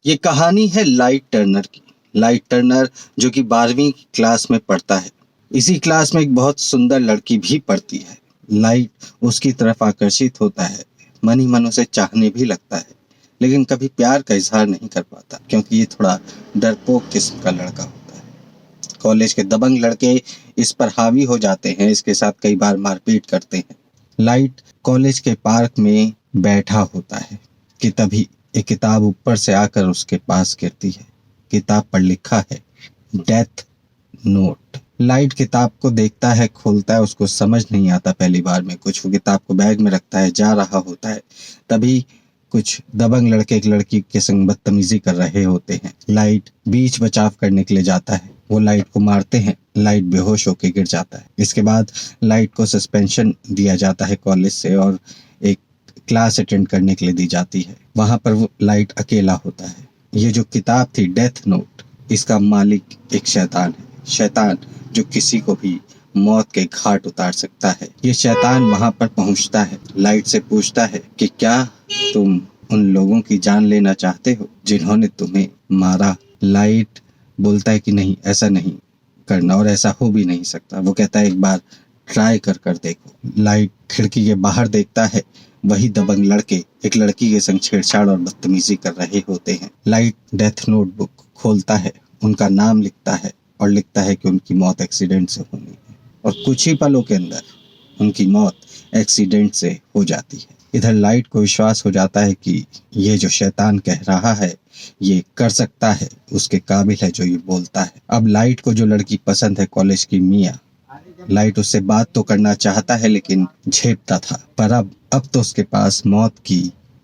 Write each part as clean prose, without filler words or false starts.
ये कहानी है लाइट टर्नर की। लाइट टर्नर जो कि 12वीं क्लास में पढ़ता है। इसी क्लास में एक बहुत सुंदर लड़की भी पढ़ती है। लाइट उसकी तरफ आकर्षित होता है, मन ही मन उसे चाहने भी लगता है, लेकिन कभी प्यार का इजहार नहीं कर पाता क्योंकि ये थोड़ा डरपोक किस्म का लड़का होता है। कॉलेज के दबंग लड़के इस पर हावी हो जाते हैं, इसके साथ कई बार मारपीट करते हैं। लाइट कॉलेज के पार्क में बैठा होता है कि तभी एक किताब ऊपर से आकर उसके पास गिरती है। किताब पर लिखा है डेथ नोट। लाइट किताब को देखता है, खोलता है, उसको समझ नहीं आता पहली बार में कुछ। वो किताब को बैग में रखता है, जा रहा होता है, तभी कुछ दबंग लड़के एक लड़की के संग बदतमीजी कर रहे होते हैं। लाइट बीच बचाव करने के लिए जाता है, वो लाइट को मारते हैं, लाइट बेहोश होकर गिर जाता है। इसके बाद लाइट को सस्पेंशन दिया जाता है कॉलेज से और एक क्लास अटेंड करने के लिए दी जाती है। वहां पर वो लाइट अकेला होता है। ये जो किताब थी डेथ नोट, इसका मालिक एक शैतान है। शैतान जो किसी को भी मौत के घाट उतार सकता है। ये शैतान वहां पर पहुंचता है, लाइट से पूछता है कि क्या तुम उन लोगों की जान लेना चाहते हो जिन्होंने तुम्हें मारा। लाइट बोलता है कि नहीं, ऐसा नहीं करना और ऐसा हो भी नहीं सकता। वो कहता है एक बार ट्राई कर देखो। लाइट खिड़की के बाहर देखता है, वही दबंग लड़के एक लड़की के संग छेड़छाड़ और बदतमीजी कर रहे होते हैं। लाइट डेथ नोटबुक खोलता है, उनका नाम लिखता है और लिखता है कि उनकी मौत एक्सीडेंट से होनी है और कुछ ही पलों के अंदर उनकी मौत एक्सीडेंट से हो जाती है। इधर लाइट को विश्वास हो जाता है कि ये जो शैतान कह रहा है ये कर सकता है, उसके काबिल है जो ये बोलता है। अब लाइट को जो लड़की पसंद है कॉलेज की मिया, लाइट उससे बात तो करना चाहता है लेकिन झेपता था। पर अब तो उसके पास मौत की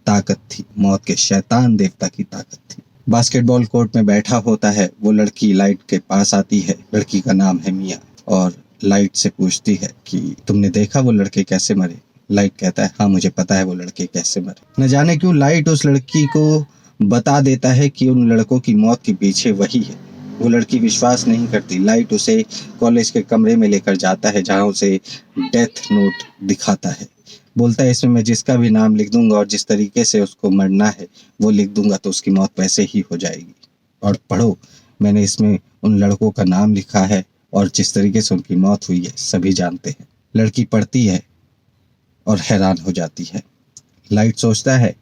ताकत थी, मौत के शैतान देवता की ताकत थी। बास्केटबॉल कोर्ट में बैठा होता है, वो लड़की लाइट के पास आती है। लड़की का नाम है मिया और लाइट से पूछती है कि तुमने देखा वो लड़के कैसे मरे। लाइट कहता है हाँ, मुझे पता है वो लड़के कैसे मरे। न जाने क्यों लाइट उस लड़की को बता देता है कि उन लड़कों की मौत के पीछे वही है। वो लड़की विश्वास नहीं करती। लाइट उसे कॉलेज के कमरे में लेकर जाता है जहाँ उसे डेथ नोट दिखाता है। बोलता है इसमें मैं जिसका भी नाम लिख दूंगा और जिस तरीके से उसको मरना है वो लिख दूंगा तो उसकी मौत वैसे ही हो जाएगी। और पढ़ो, मैंने इसमें उन लड़कों का नाम लिखा है और जिस तरीके से उनकी मौत हुई है सभी जानते हैं। लड़की पढ़ती है और हैरान हो जाती है। लाइट सोचता है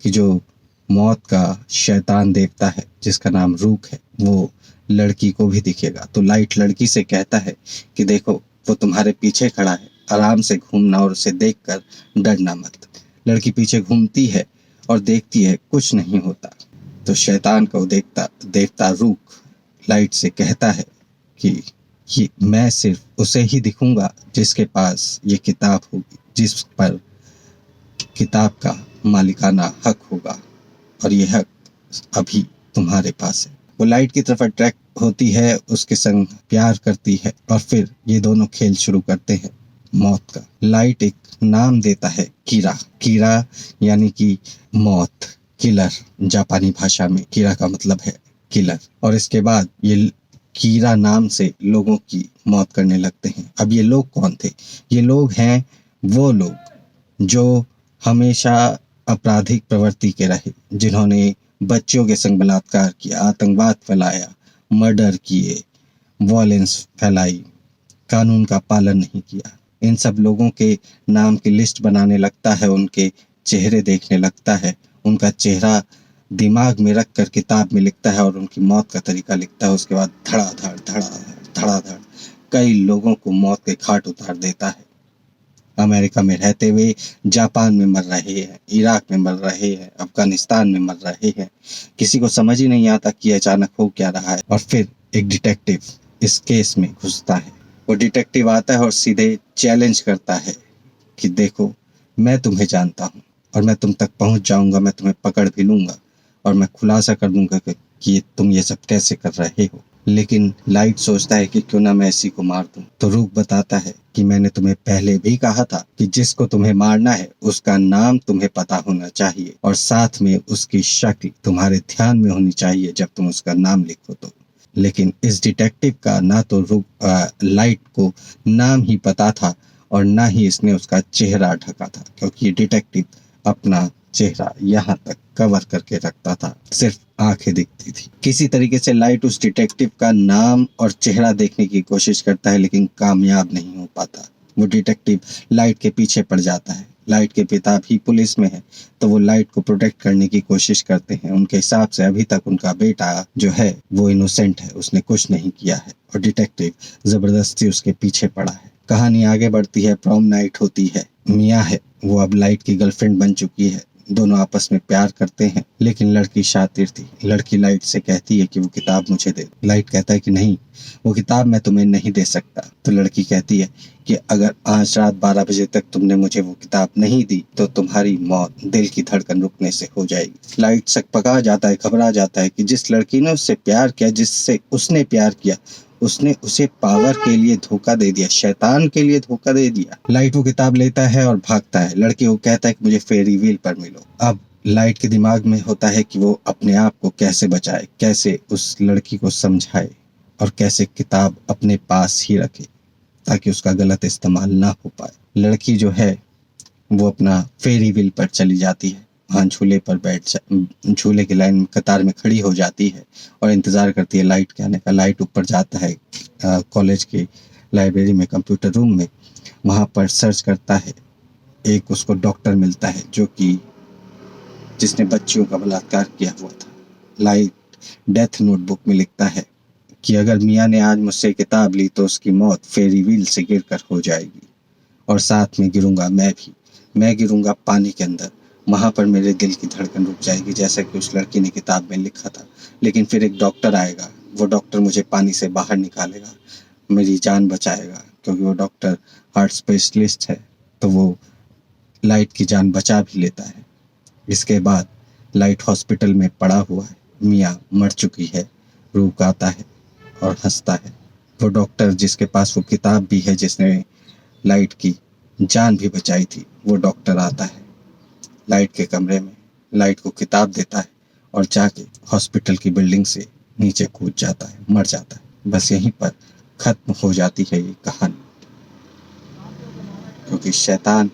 कि जो मौत का शैतान देवता है जिसका नाम रूक है वो लड़की को भी दिखेगा। तो लाइट लड़की से कहता है कि देखो वो तुम्हारे पीछे खड़ा है, आराम से घूमना और उसे देखकर डरना मत। लड़की पीछे घूमती है और देखती है कुछ नहीं होता। तो शैतान को देखता देवता रूक लाइट से कहता है कि मैं सिर्फ उसे ही दिखूंगा जिसके पास ये किताब होगी, जिस पर किताब का मालिकाना हक होगा और ये हक अभी तुम्हारे पास है। वो लाइट की तरफ अट्रैक्ट होती है, उसके संग प्यार करती है और फिर ये दोनों खेल शुरू करते हैं मौत का। लाइट एक नाम देता है कीरा। कीरा यानी कि मौत, किलर। जापानी भाषा में कीरा का मतलब है किलर। और इसके बाद ये कीरा नाम से लोगों की मौत करने लगते हैं। अब ये लोग कौन थे? ये लोग हैं वो लोग जो हमेशा आपराधिक प्रवृत्ति के रहे, जिन्होंने बच्चों के संग बलात्कार किया, आतंकवाद फैलाया, मर्डर किए, वॉयलेंस फैलाई, कानून का पालन नहीं किया। इन सब लोगों के नाम की लिस्ट बनाने लगता है, उनके चेहरे देखने लगता है, उनका चेहरा दिमाग में रख कर किताब में लिखता है और उनकी मौत का तरीका लिखता है। उसके बाद धड़ाधड़ कई लोगों को मौत के घाट उतार देता है। अमेरिका में रहते हुए जापान में मर रहे हैं, इराक में मर रहे हैं, अफगानिस्तान में मर रहे हैं। किसी को समझ ही नहीं आता कि अचानक हो क्या रहा है। और फिर एक डिटेक्टिव इस केस में घुसता है। वो डिटेक्टिव आता है और सीधे चैलेंज करता है कि देखो मैं तुम्हें जानता हूँ और मैं तुम तक पहुँच जाऊँगा, मैं तुम्हें पकड़ भी लूँगा और मैं खुलासा कर दूँगा कि तुम ये सब कैसे कर रहे हो। लेकिन लाइट सोचता है कि क्यों ना मैं इसी को मार दूं। तो रूक बताता है कि मैंने तुम्हें पहले भी कहा था कि जिसको तुम्हें मारना है उसका नाम तुम्हें पता होना चाहिए और साथ में उसकी शक्ल तुम्हारे ध्यान में होनी चाहिए जब तुम उसका नाम लिखो तो। लेकिन इस डिटेक्टिव का ना तो लाइट को नाम ही पता था और ना ही इसने उसका चेहरा ढका था, क्योंकि डिटेक्टिव अपना चेहरा यहाँ तक कवर करके रखता था, सिर्फ आंखें दिखती थी। किसी तरीके से लाइट उस डिटेक्टिव का नाम और चेहरा देखने की कोशिश करता है, लेकिन कामयाब नहीं हो पाता। वो डिटेक्टिव लाइट के पीछे पड़ जाता है। लाइट के पिता भी पुलिस में है, तो वो लाइट को प्रोटेक्ट करने की कोशिश करते हैं। उनके हिसाब से अभी तक उनका बेटा जो है वो इनोसेंट है, उसने कुछ नहीं किया है, और डिटेक्टिव जबरदस्ती उसके पीछे पड़ा है। कहानी आगे बढ़ती है। प्रॉम नाइट होती है। मिया है, वो अब लाइट की गर्लफ्रेंड बन चुकी है। दोनों आपस में प्यार करते हैं, लेकिन लड़की शातिर थी। लड़की लाइट से कहती है कि वो किताब मुझे दे। लाइट कहता है कि नहीं, वो किताब मैं तुम्हें नहीं दे सकता। तो लड़की कहती है कि अगर आज रात 12 बजे तक तुमने मुझे वो किताब नहीं दी तो तुम्हारी मौत दिल की धड़कन रुकने से हो जाएगी। लाइट सकपका जाता है, घबरा जाता है कि जिस लड़की ने उससे प्यार किया, जिससे उसने प्यार किया, उसने उसे पावर के लिए धोखा दे दिया, शैतान के लिए धोखा दे दिया। लाइट वो किताब लेता है और भागता है। लड़के को कहता है कि मुझे फेरी व्हील पर मिलो। अब लाइट के दिमाग में होता है कि वो अपने आप को कैसे बचाए, कैसे उस लड़की को समझाए, और कैसे किताब अपने पास ही रखे ताकि उसका गलत इस्तेमाल ना हो पाए। लड़की जो है वो अपना फेरी व्हील पर चली जाती है। वहाँ झूले पर झूले की लाइन कतार में खड़ी हो जाती है और इंतज़ार करती है लाइट के आने का। लाइट ऊपर जाता है कॉलेज की लाइब्रेरी में, कंप्यूटर रूम में। वहाँ पर सर्च करता है। एक उसको डॉक्टर मिलता है जो कि जिसने बच्चियों का बलात्कार किया हुआ था। लाइट डेथ नोटबुक में लिखता है कि अगर मियाँ ने आज मुझसे किताब ली तो उसकी मौत फेरी व्हील से गिरकर हो जाएगी, और साथ में गिरूंगा मैं भी। मैं गिरूंगा पानी के अंदर। वहाँ पर मेरे दिल की धड़कन रुक जाएगी, जैसा कि उस लड़की ने किताब में लिखा था। लेकिन फिर एक डॉक्टर आएगा, वो डॉक्टर मुझे पानी से बाहर निकालेगा, मेरी जान बचाएगा, क्योंकि वो डॉक्टर हार्ट स्पेशलिस्ट है। तो वो लाइट की जान बचा भी लेता है। इसके बाद लाइट हॉस्पिटल में पड़ा हुआ है। मियाँ मर चुकी है। रूप आता है और हंसता है। वो डॉक्टर जिसके पास वो किताब भी है, जिसने लाइट की जान भी बचाई थी, वो डॉक्टर आता है लाइट के कमरे में, लाइट को किताब देता है और जाके हॉस्पिटल की बिल्डिंग से नीचे कूद जाता है, मर जाता है। बस यहीं पर खत्म हो जाती है ये कहानी, क्योंकि शैतान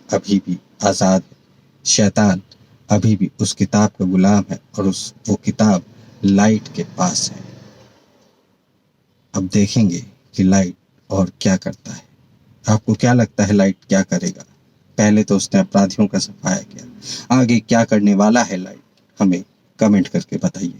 अभी भी आज़ाद है। शैतान अभी भी उस किताब का गुलाम है, और वो किताब लाइट के पास है। अब देखेंगे कि लाइट और क्या करता है। आपको क्या लगता है लाइट क्या करेगा? पहले तो उसने अपराधियों का सफाया किया, आगे क्या करने वाला है लाइट, हमें कमेंट करके बताइए।